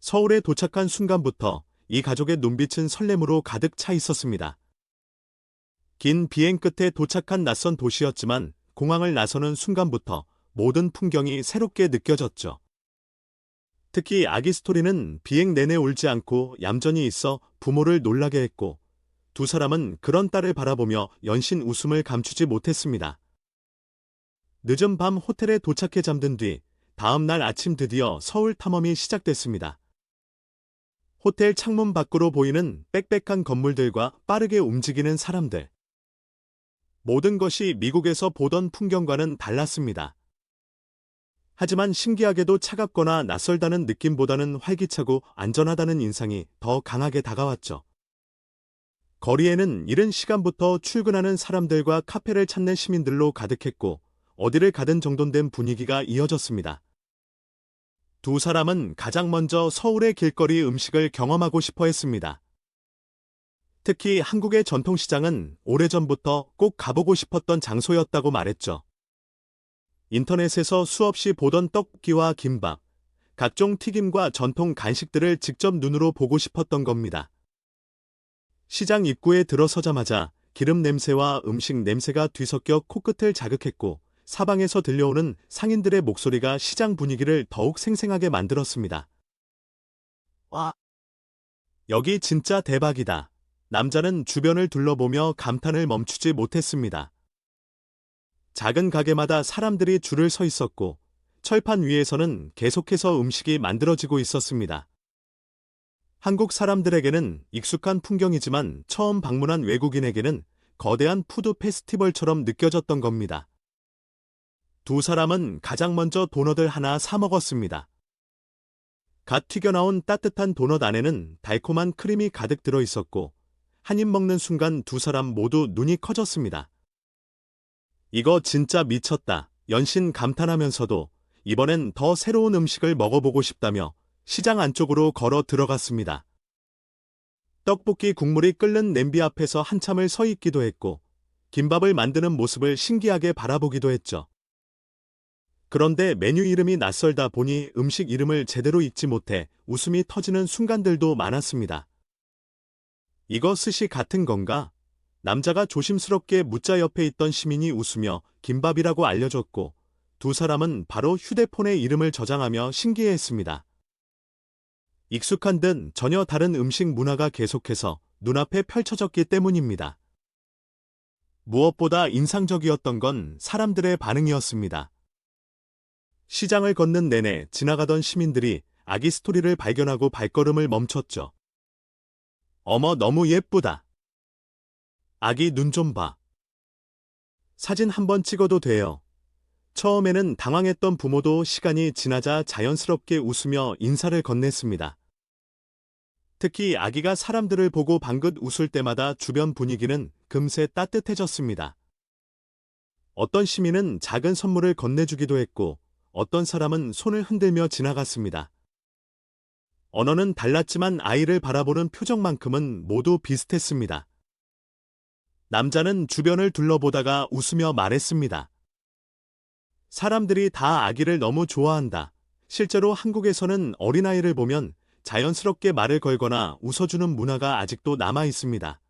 서울에 도착한 순간부터 이 가족의 눈빛은 설렘으로 가득 차 있었습니다. 긴 비행 끝에 도착한 낯선 도시였지만 공항을 나서는 순간부터 모든 풍경이 새롭게 느껴졌죠. 특히 아기 스토리는 비행 내내 울지 않고 얌전히 있어 부모를 놀라게 했고, 두 사람은 그런 딸을 바라보며 연신 웃음을 감추지 못했습니다. 늦은 밤 호텔에 도착해 잠든 뒤 다음 날 아침 드디어 서울 탐험이 시작됐습니다. 호텔 창문 밖으로 보이는 빽빽한 건물들과 빠르게 움직이는 사람들. 모든 것이 미국에서 보던 풍경과는 달랐습니다. 하지만 신기하게도 차갑거나 낯설다는 느낌보다는 활기차고 안전하다는 인상이 더 강하게 다가왔죠. 거리에는 이른 시간부터 출근하는 사람들과 카페를 찾는 시민들로 가득했고, 어디를 가든 정돈된 분위기가 이어졌습니다. 두 사람은 가장 먼저 서울의 길거리 음식을 경험하고 싶어 했습니다. 특히 한국의 전통시장은 오래전부터 꼭 가보고 싶었던 장소였다고 말했죠. 인터넷에서 수없이 보던 떡볶이와 김밥, 각종 튀김과 전통 간식들을 직접 눈으로 보고 싶었던 겁니다. 시장 입구에 들어서자마자 기름 냄새와 음식 냄새가 뒤섞여 코끝을 자극했고, 사방에서 들려오는 상인들의 목소리가 시장 분위기를 더욱 생생하게 만들었습니다. 와, 여기 진짜 대박이다. 남자는 주변을 둘러보며 감탄을 멈추지 못했습니다. 작은 가게마다 사람들이 줄을 서 있었고, 철판 위에서는 계속해서 음식이 만들어지고 있었습니다. 한국 사람들에게는 익숙한 풍경이지만 처음 방문한 외국인에게는 거대한 푸드 페스티벌처럼 느껴졌던 겁니다. 두 사람은 가장 먼저 도넛을 하나 사 먹었습니다. 갓 튀겨나온 따뜻한 도넛 안에는 달콤한 크림이 가득 들어 있었고, 한 입 먹는 순간 두 사람 모두 눈이 커졌습니다. 이거 진짜 미쳤다. 연신 감탄하면서도 이번엔 더 새로운 음식을 먹어보고 싶다며 시장 안쪽으로 걸어 들어갔습니다. 떡볶이 국물이 끓는 냄비 앞에서 한참을 서 있기도 했고, 김밥을 만드는 모습을 신기하게 바라보기도 했죠. 그런데 메뉴 이름이 낯설다 보니 음식 이름을 제대로 읽지 못해 웃음이 터지는 순간들도 많았습니다. 이거 스시 같은 건가? 남자가 조심스럽게 묻자 옆에 있던 시민이 웃으며 김밥이라고 알려줬고, 두 사람은 바로 휴대폰에 이름을 저장하며 신기해했습니다. 익숙한 듯 전혀 다른 음식 문화가 계속해서 눈앞에 펼쳐졌기 때문입니다. 무엇보다 인상적이었던 건 사람들의 반응이었습니다. 시장을 걷는 내내 지나가던 시민들이 아기 스토리를 발견하고 발걸음을 멈췄죠. 어머, 너무 예쁘다. 아기 눈 좀 봐. 사진 한번 찍어도 돼요. 처음에는 당황했던 부모도 시간이 지나자 자연스럽게 웃으며 인사를 건넸습니다. 특히 아기가 사람들을 보고 방긋 웃을 때마다 주변 분위기는 금세 따뜻해졌습니다. 어떤 시민은 작은 선물을 건네주기도 했고, 어떤 사람은 손을 흔들며 지나갔습니다. 언어는 달랐지만 아이를 바라보는 표정만큼은 모두 비슷했습니다. 남자는 주변을 둘러보다가 웃으며 말했습니다. 사람들이 다 아기를 너무 좋아한다. 실제로 한국에서는 어린아이를 보면 자연스럽게 말을 걸거나 웃어주는 문화가 아직도 남아 있습니다.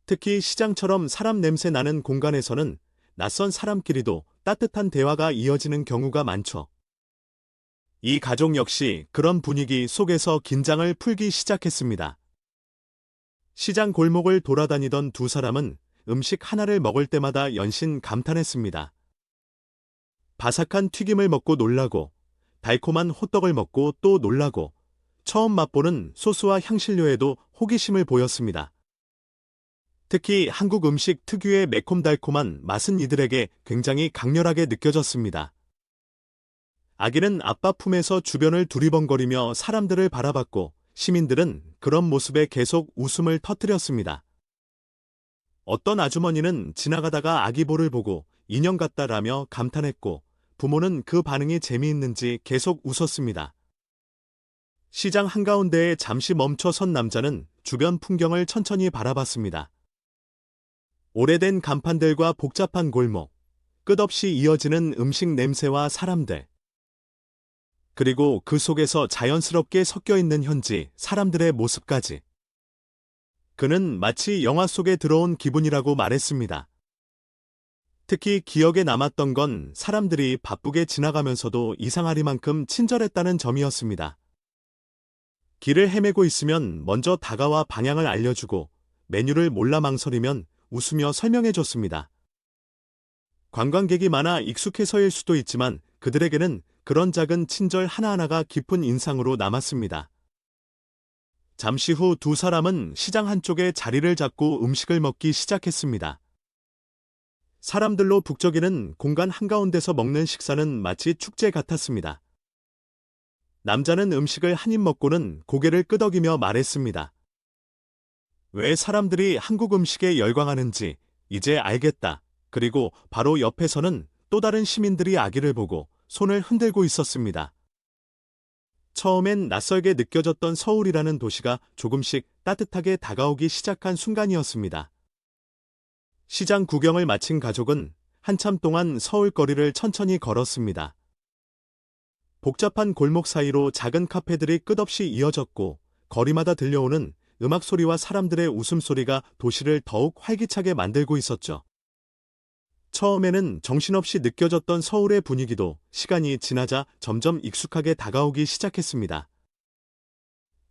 특히 시장처럼 사람 냄새 나는 공간에서는 낯선 사람끼리도 따뜻한 대화가 이어지는 경우가 많죠. 이 가족 역시 그런 분위기 속에서 긴장을 풀기 시작했습니다. 시장 골목을 돌아다니던 두 사람은 음식 하나를 먹을 때마다 연신 감탄했습니다. 바삭한 튀김을 먹고 놀라고, 달콤한 호떡을 먹고 또 놀라고, 처음 맛보는 소스와 향신료에도 호기심을 보였습니다. 특히 한국 음식 특유의 매콤달콤한 맛은 이들에게 굉장히 강렬하게 느껴졌습니다. 아기는 아빠 품에서 주변을 두리번거리며 사람들을 바라봤고, 시민들은 그런 모습에 계속 웃음을 터뜨렸습니다. 어떤 아주머니는 지나가다가 아기 볼을 보고 인형 같다라며 감탄했고, 부모는 그 반응이 재미있는지 계속 웃었습니다. 시장 한가운데에 잠시 멈춰 선 남자는 주변 풍경을 천천히 바라봤습니다. 오래된 간판들과 복잡한 골목, 끝없이 이어지는 음식 냄새와 사람들. 그리고 그 속에서 자연스럽게 섞여 있는 현지 사람들의 모습까지. 그는 마치 영화 속에 들어온 기분이라고 말했습니다. 특히 기억에 남았던 건 사람들이 바쁘게 지나가면서도 이상하리만큼 친절했다는 점이었습니다. 길을 헤매고 있으면 먼저 다가와 방향을 알려주고 메뉴를 몰라 망설이면 웃으며 설명해줬습니다. 관광객이 많아 익숙해서일 수도 있지만 그들에게는 그런 작은 친절 하나하나가 깊은 인상으로 남았습니다. 잠시 후 두 사람은 시장 한쪽에 자리를 잡고 음식을 먹기 시작했습니다. 사람들로 북적이는 공간 한가운데서 먹는 식사는 마치 축제 같았습니다. 남자는 음식을 한 입 먹고는 고개를 끄덕이며 말했습니다. 왜 사람들이 한국 음식에 열광하는지 이제 알겠다. 그리고 바로 옆에서는 또 다른 시민들이 아기를 보고 손을 흔들고 있었습니다. 처음엔 낯설게 느껴졌던 서울이라는 도시가 조금씩 따뜻하게 다가오기 시작한 순간이었습니다. 시장 구경을 마친 가족은 한참 동안 서울 거리를 천천히 걸었습니다. 복잡한 골목 사이로 작은 카페들이 끝없이 이어졌고 거리마다 들려오는 음악 소리와 사람들의 웃음소리가 도시를 더욱 활기차게 만들고 있었죠. 처음에는 정신없이 느껴졌던 서울의 분위기도 시간이 지나자 점점 익숙하게 다가오기 시작했습니다.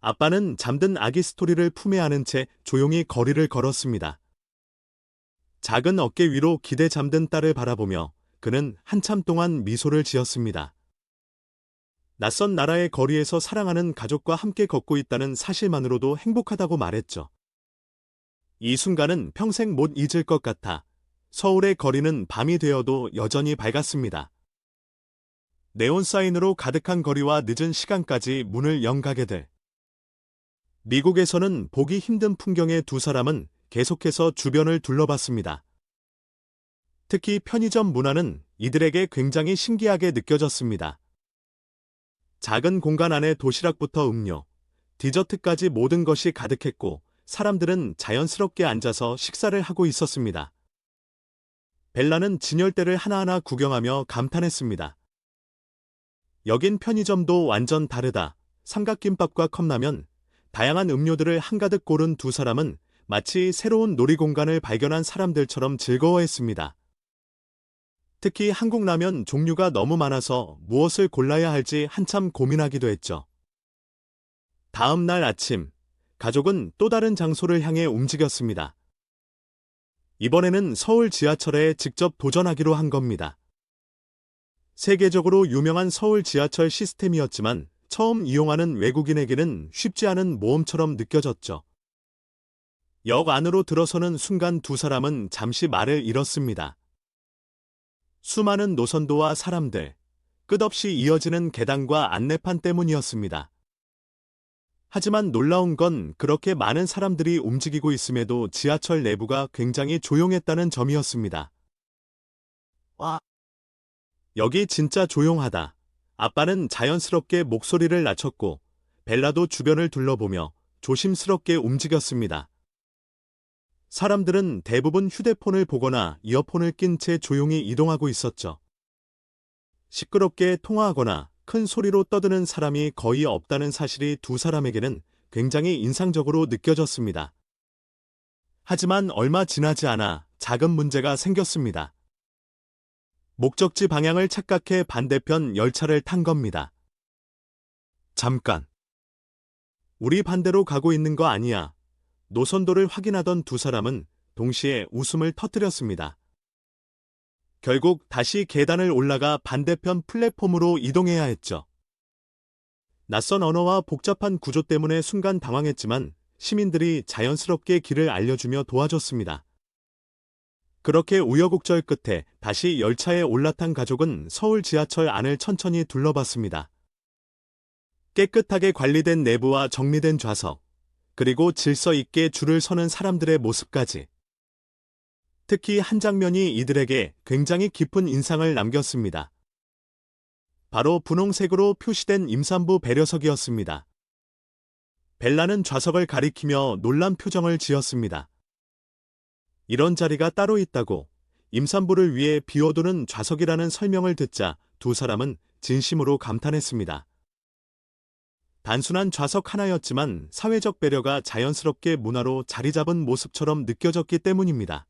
아빠는 잠든 아기 스토리를 품에 안은 채 조용히 거리를 걸었습니다. 작은 어깨 위로 기대 잠든 딸을 바라보며 그는 한참 동안 미소를 지었습니다. 낯선 나라의 거리에서 사랑하는 가족과 함께 걷고 있다는 사실만으로도 행복하다고 말했죠. 이 순간은 평생 못 잊을 것 같아 서울의 거리는 밤이 되어도 여전히 밝았습니다. 네온 사인으로 가득한 거리와 늦은 시간까지 문을 연 가게들. 미국에서는 보기 힘든 풍경의 두 사람은 계속해서 주변을 둘러봤습니다. 특히 편의점 문화는 이들에게 굉장히 신기하게 느껴졌습니다. 작은 공간 안에 도시락부터 음료, 디저트까지 모든 것이 가득했고 사람들은 자연스럽게 앉아서 식사를 하고 있었습니다. 벨라는 진열대를 하나하나 구경하며 감탄했습니다. 여긴 편의점도 완전 다르다. 삼각김밥과 컵라면, 다양한 음료들을 한가득 고른 두 사람은 마치 새로운 놀이공간을 발견한 사람들처럼 즐거워했습니다. 특히 한국 라면 종류가 너무 많아서 무엇을 골라야 할지 한참 고민하기도 했죠. 다음 날 아침, 가족은 또 다른 장소를 향해 움직였습니다. 이번에는 서울 지하철에 직접 도전하기로 한 겁니다. 세계적으로 유명한 서울 지하철 시스템이었지만 처음 이용하는 외국인에게는 쉽지 않은 모험처럼 느껴졌죠. 역 안으로 들어서는 순간 두 사람은 잠시 말을 잃었습니다. 수많은 노선도와 사람들, 끝없이 이어지는 계단과 안내판 때문이었습니다. 하지만 놀라운 건 그렇게 많은 사람들이 움직이고 있음에도 지하철 내부가 굉장히 조용했다는 점이었습니다. 와, 여기 진짜 조용하다. 아빠는 자연스럽게 목소리를 낮췄고 벨라도 주변을 둘러보며 조심스럽게 움직였습니다. 사람들은 대부분 휴대폰을 보거나 이어폰을 낀 채 조용히 이동하고 있었죠. 시끄럽게 통화하거나 큰 소리로 떠드는 사람이 거의 없다는 사실이 두 사람에게는 굉장히 인상적으로 느껴졌습니다. 하지만 얼마 지나지 않아 작은 문제가 생겼습니다. 목적지 방향을 착각해 반대편 열차를 탄 겁니다. 잠깐. 우리 반대로 가고 있는 거 아니야. 노선도를 확인하던 두 사람은 동시에 웃음을 터뜨렸습니다. 결국 다시 계단을 올라가 반대편 플랫폼으로 이동해야 했죠. 낯선 언어와 복잡한 구조 때문에 순간 당황했지만 시민들이 자연스럽게 길을 알려주며 도와줬습니다. 그렇게 우여곡절 끝에 다시 열차에 올라탄 가족은 서울 지하철 안을 천천히 둘러봤습니다. 깨끗하게 관리된 내부와 정리된 좌석, 그리고 질서 있게 줄을 서는 사람들의 모습까지. 특히 한 장면이 이들에게 굉장히 깊은 인상을 남겼습니다. 바로 분홍색으로 표시된 임산부 배려석이었습니다. 벨라는 좌석을 가리키며 놀란 표정을 지었습니다. 이런 자리가 따로 있다고, 임산부를 위해 비워두는 좌석이라는 설명을 듣자 두 사람은 진심으로 감탄했습니다. 단순한 좌석 하나였지만 사회적 배려가 자연스럽게 문화로 자리 잡은 모습처럼 느껴졌기 때문입니다.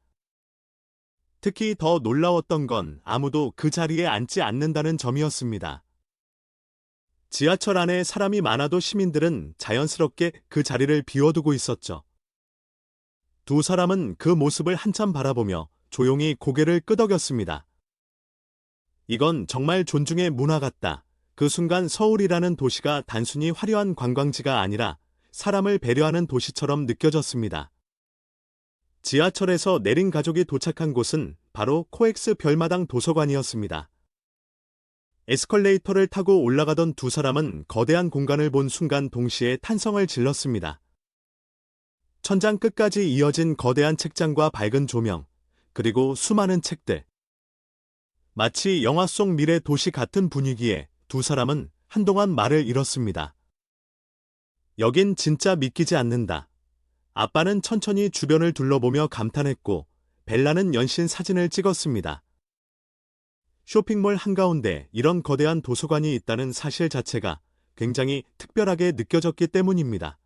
특히 더 놀라웠던 건 아무도 그 자리에 앉지 않는다는 점이었습니다. 지하철 안에 사람이 많아도 시민들은 자연스럽게 그 자리를 비워두고 있었죠. 두 사람은 그 모습을 한참 바라보며 조용히 고개를 끄덕였습니다. 이건 정말 존중의 문화 같다. 그 순간 서울이라는 도시가 단순히 화려한 관광지가 아니라 사람을 배려하는 도시처럼 느껴졌습니다. 지하철에서 내린 가족이 도착한 곳은 바로 코엑스 별마당 도서관이었습니다. 에스컬레이터를 타고 올라가던 두 사람은 거대한 공간을 본 순간 동시에 탄성을 질렀습니다. 천장 끝까지 이어진 거대한 책장과 밝은 조명, 그리고 수많은 책들. 마치 영화 속 미래 도시 같은 분위기에 두 사람은 한동안 말을 잃었습니다. 여긴 진짜 믿기지 않는다. 아빠는 천천히 주변을 둘러보며 감탄했고, 벨라는 연신 사진을 찍었습니다. 쇼핑몰 한가운데 이런 거대한 도서관이 있다는 사실 자체가 굉장히 특별하게 느껴졌기 때문입니다.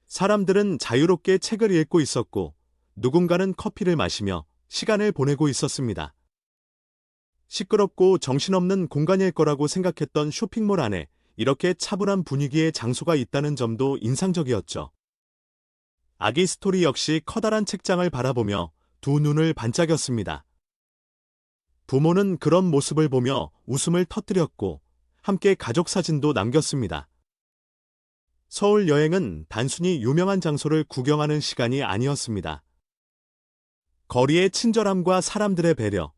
사람들은 자유롭게 책을 읽고 있었고, 누군가는 커피를 마시며 시간을 보내고 있었습니다. 시끄럽고 정신없는 공간일 거라고 생각했던 쇼핑몰 안에 이렇게 차분한 분위기의 장소가 있다는 점도 인상적이었죠. 아기 스토리 역시 커다란 책장을 바라보며 두 눈을 반짝였습니다. 부모는 그런 모습을 보며 웃음을 터뜨렸고 함께 가족 사진도 남겼습니다. 서울 여행은 단순히 유명한 장소를 구경하는 시간이 아니었습니다. 거리의 친절함과 사람들의 배려,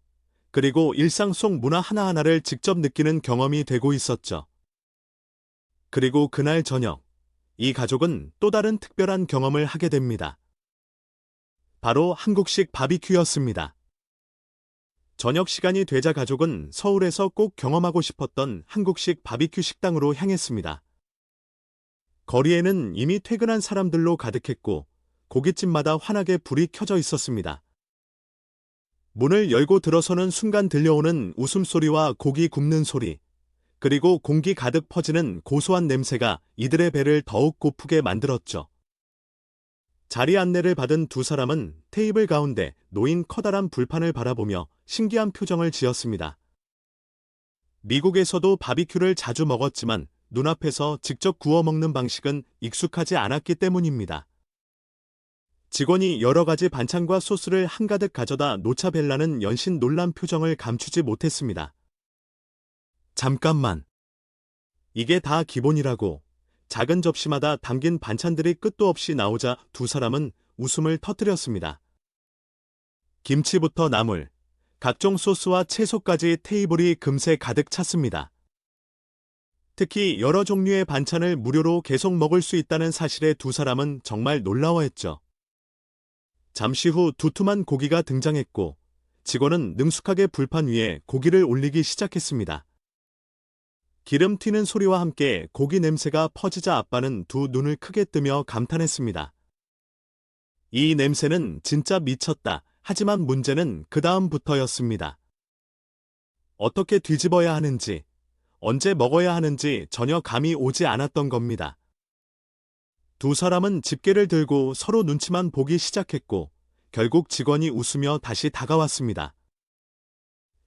그리고 일상 속 문화 하나하나를 직접 느끼는 경험이 되고 있었죠. 그리고 그날 저녁, 이 가족은 또 다른 특별한 경험을 하게 됩니다. 바로 한국식 바비큐였습니다. 저녁 시간이 되자 가족은 서울에서 꼭 경험하고 싶었던 한국식 바비큐 식당으로 향했습니다. 거리에는 이미 퇴근한 사람들로 가득했고 고깃집마다 환하게 불이 켜져 있었습니다. 문을 열고 들어서는 순간 들려오는 웃음소리와 고기 굽는 소리, 그리고 공기 가득 퍼지는 고소한 냄새가 이들의 배를 더욱 고프게 만들었죠. 자리 안내를 받은 두 사람은 테이블 가운데 놓인 커다란 불판을 바라보며 신기한 표정을 지었습니다. 미국에서도 바비큐를 자주 먹었지만 눈앞에서 직접 구워 먹는 방식은 익숙하지 않았기 때문입니다. 직원이 여러 가지 반찬과 소스를 한가득 가져다 놓자 벨라는 연신 놀란 표정을 감추지 못했습니다. 잠깐만. 이게 다 기본이라고. 작은 접시마다 담긴 반찬들이 끝도 없이 나오자 두 사람은 웃음을 터뜨렸습니다. 김치부터 나물, 각종 소스와 채소까지 테이블이 금세 가득 찼습니다. 특히 여러 종류의 반찬을 무료로 계속 먹을 수 있다는 사실에 두 사람은 정말 놀라워했죠. 잠시 후 두툼한 고기가 등장했고 직원은 능숙하게 불판 위에 고기를 올리기 시작했습니다. 기름 튀는 소리와 함께 고기 냄새가 퍼지자 아빠는 두 눈을 크게 뜨며 감탄했습니다. 이 냄새는 진짜 미쳤다. 하지만 문제는 그 다음부터였습니다. 어떻게 뒤집어야 하는지, 언제 먹어야 하는지 전혀 감이 오지 않았던 겁니다. 두 사람은 집게를 들고 서로 눈치만 보기 시작했고 결국 직원이 웃으며 다시 다가왔습니다.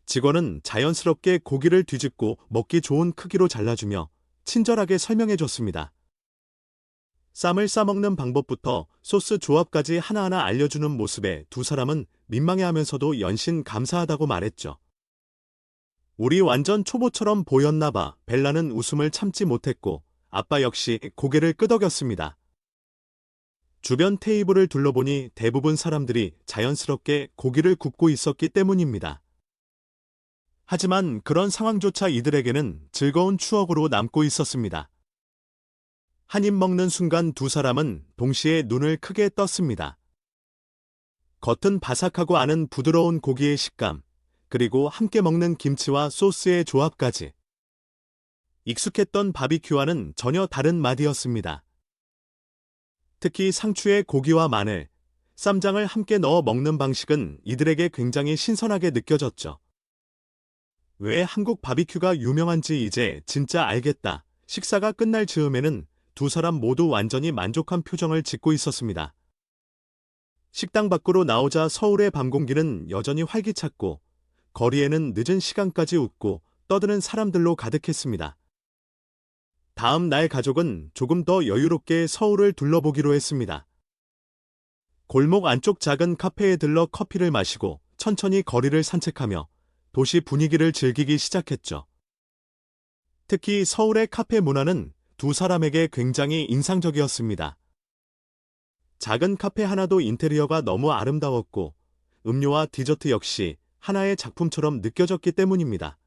직원은 자연스럽게 고기를 뒤집고 먹기 좋은 크기로 잘라주며 친절하게 설명해줬습니다. 쌈을 싸먹는 방법부터 소스 조합까지 하나하나 알려주는 모습에 두 사람은 민망해하면서도 연신 감사하다고 말했죠. 우리 완전 초보처럼 보였나 봐. 벨라는 웃음을 참지 못했고 아빠 역시 고개를 끄덕였습니다. 주변 테이블을 둘러보니 대부분 사람들이 자연스럽게 고기를 굽고 있었기 때문입니다. 하지만 그런 상황조차 이들에게는 즐거운 추억으로 남고 있었습니다. 한 입 먹는 순간 두 사람은 동시에 눈을 크게 떴습니다. 겉은 바삭하고 안은 부드러운 고기의 식감, 그리고 함께 먹는 김치와 소스의 조합까지. 익숙했던 바비큐와는 전혀 다른 맛이었습니다. 특히 상추에 고기와 마늘, 쌈장을 함께 넣어 먹는 방식은 이들에게 굉장히 신선하게 느껴졌죠. 왜 한국 바비큐가 유명한지 이제 진짜 알겠다. 식사가 끝날 즈음에는 두 사람 모두 완전히 만족한 표정을 짓고 있었습니다. 식당 밖으로 나오자 서울의 밤 공기는 여전히 활기찼고 거리에는 늦은 시간까지 웃고 떠드는 사람들로 가득했습니다. 다음 날 가족은 조금 더 여유롭게 서울을 둘러보기로 했습니다. 골목 안쪽 작은 카페에 들러 커피를 마시고 천천히 거리를 산책하며 도시 분위기를 즐기기 시작했죠. 특히 서울의 카페 문화는 두 사람에게 굉장히 인상적이었습니다. 작은 카페 하나도 인테리어가 너무 아름다웠고 음료와 디저트 역시 하나의 작품처럼 느껴졌기 때문입니다.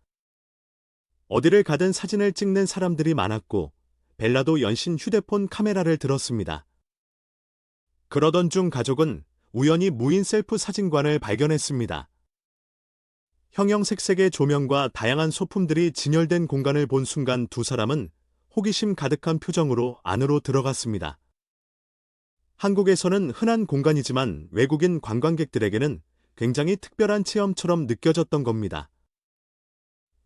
어디를 가든 사진을 찍는 사람들이 많았고 벨라도 연신 휴대폰 카메라를 들었습니다. 그러던 중 가족은 우연히 무인 셀프 사진관을 발견했습니다. 형형색색의 조명과 다양한 소품들이 진열된 공간을 본 순간 두 사람은 호기심 가득한 표정으로 안으로 들어갔습니다. 한국에서는 흔한 공간이지만 외국인 관광객들에게는 굉장히 특별한 체험처럼 느껴졌던 겁니다.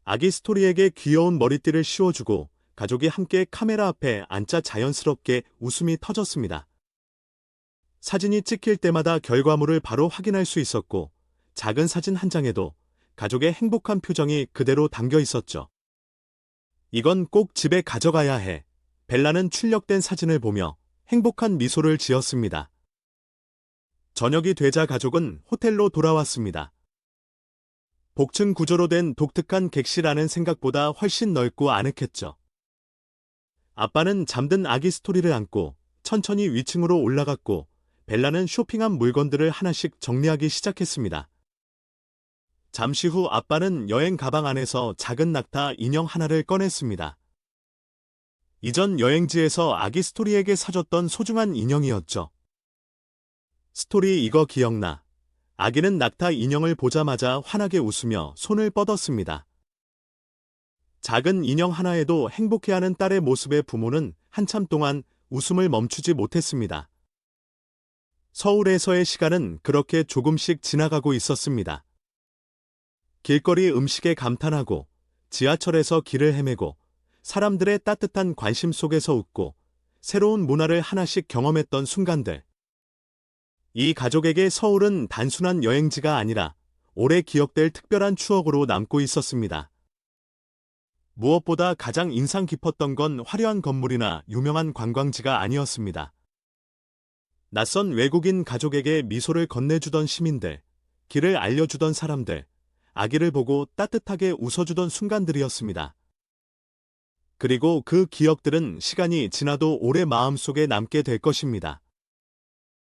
아기 스토리에게 귀여운 머리띠를 씌워주고 가족이 함께 카메라 앞에 앉자 자연스럽게 웃음이 터졌습니다. 사진이 찍힐 때마다 결과물을 바로 확인할 수 있었고 작은 사진 한 장에도 가족의 행복한 표정이 그대로 담겨 있었죠. 이건 꼭 집에 가져가야 해. 벨라는 출력된 사진을 보며 행복한 미소를 지었습니다. 저녁이 되자 가족은 호텔로 돌아왔습니다. 복층 구조로 된 독특한 객실 안은 생각보다 훨씬 넓고 아늑했죠. 아빠는 잠든 아기 스토리를 안고 천천히 위층으로 올라갔고 벨라는 쇼핑한 물건들을 하나씩 정리하기 시작했습니다. 잠시 후 아빠는 여행 가방 안에서 작은 낙타 인형 하나를 꺼냈습니다. 이전 여행지에서 아기 스토리에게 사줬던 소중한 인형이었죠. 스토리 이거 기억나? 아기는 낙타 인형을 보자마자 환하게 웃으며 손을 뻗었습니다. 작은 인형 하나에도 행복해하는 딸의 모습에 부모는 한참 동안 웃음을 멈추지 못했습니다. 서울에서의 시간은 그렇게 조금씩 지나가고 있었습니다. 길거리 음식에 감탄하고 지하철에서 길을 헤매고 사람들의 따뜻한 관심 속에서 웃고 새로운 문화를 하나씩 경험했던 순간들. 이 가족에게 서울은 단순한 여행지가 아니라 오래 기억될 특별한 추억으로 남고 있었습니다. 무엇보다 가장 인상 깊었던 건 화려한 건물이나 유명한 관광지가 아니었습니다. 낯선 외국인 가족에게 미소를 건네주던 시민들, 길을 알려주던 사람들, 아기를 보고 따뜻하게 웃어주던 순간들이었습니다. 그리고 그 기억들은 시간이 지나도 오래 마음속에 남게 될 것입니다.